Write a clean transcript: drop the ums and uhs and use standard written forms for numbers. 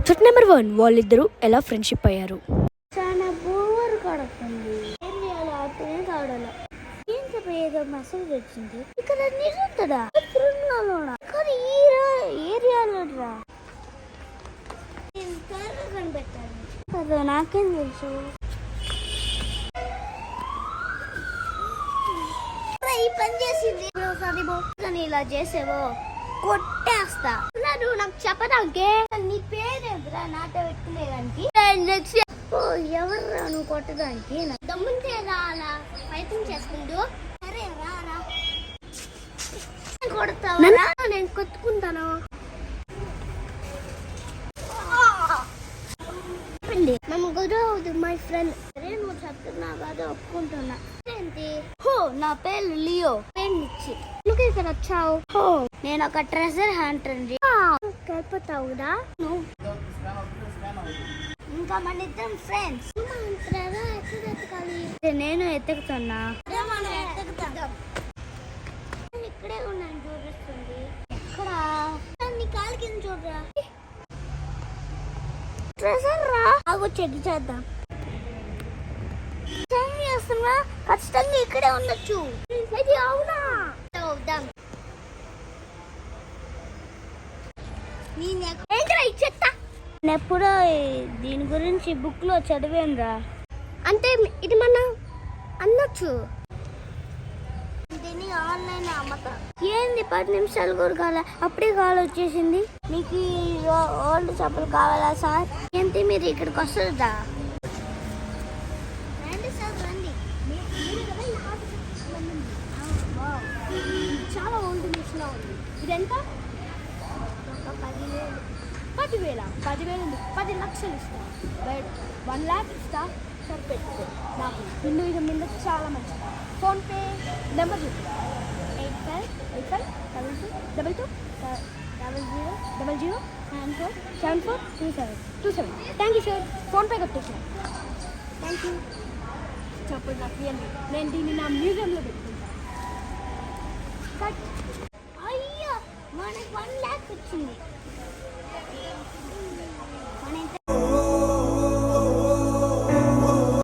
Episode number 1 వాళ్ళిద్దరూ ఎలా friendship అయ్యారు. చాలా బోర్ కొడుతుంది. ఏం చేయాలో అర్థమే కావడం. ఏం చెప్పేదో మెసేజ్ వచ్చింది. ఇక్కడ నిజంతదా కానీ ఈ ఏరియాలో కనిపెట్టాను కదా, నాకేం తెలుసు. ఈ పని చేసింది ఇలా చేసేవో కొట్టేస్తా. నువ్వు నాకు చెప్పడానికే నీ పేరేంద్రా నాట పెట్టుకునేదానికి. ఎవర్రా నువ్వు కొట్టడానికి? దమ్ముంటే అలా ప్రయత్నం చేసుకుంటూ సరే రా కొడతావా? నేను కొట్టుకుంటాను. మనం గొడవదు మై ఫ్రెండ్. సరే నువ్వు చెప్తున్నావు కదా, ఒప్పుకుంటున్నా. ఏంటి? హో నా పేరు లియో. పేరు ఇచ్చి నువ్వు ఇక్కడ వచ్చావు. హో నేను ఒక ట్రెజర్ హంటర్. కలిపోతావురా నువ్వు. ఇంకా మన ఇద్దరం ఫ్రెండ్స్. ఎత్తుకాలి. నేను ఎత్తుకుతున్నా. ఇక్కడే ఉన్నాను చూపిస్తుంది. ఎక్కడ? నీ కాలు కింద చూడరా. ట్రెజర్ రా. ఆగు చెక్ చేద్దాం. చేస్తున్నా ఖచ్చితంగా ఇక్కడే ఉండొచ్చు. ఇది అవునా? అవుదాం. నేను ఎప్పుడో దీని గురించి బుక్ లో చదివానురా. అంటే ఇది మనం అనొచ్చు. దీన్ని ఆన్లైన్ అమ్మతా. ఏంది 10 నిమిషాలు కూడా కావాలా, అప్పుడే కాల్ వచ్చేసింది. మీకు ఓల్డ్ చెప్పులు కావాలా సార్? ఏంటి మీరు ఇక్కడికి వస్తుందా? రండి సార్ రండి. చాలా ఓల్డ్ మిషన్ ఉంది. ఇదెంత? 10,000. 10 లక్షలు ఇస్తా. 1 lakh ఇస్తా. సరిపెట్టుకో. నాకు హిందూయిజం మీద చాలా మంచిది. ఫోన్పే నెంబర్ చెప్పు. 858500007427. Thank you sir. ఫోన్పే కొట్టేసాను. Thank you. చెప్పండి నాకు ఇవ్వండి. నేను దీన్ని నా మ్యూజియంలో పెట్టుకుంటాను. అయ్యో మనకి 1 lakh వచ్చింది.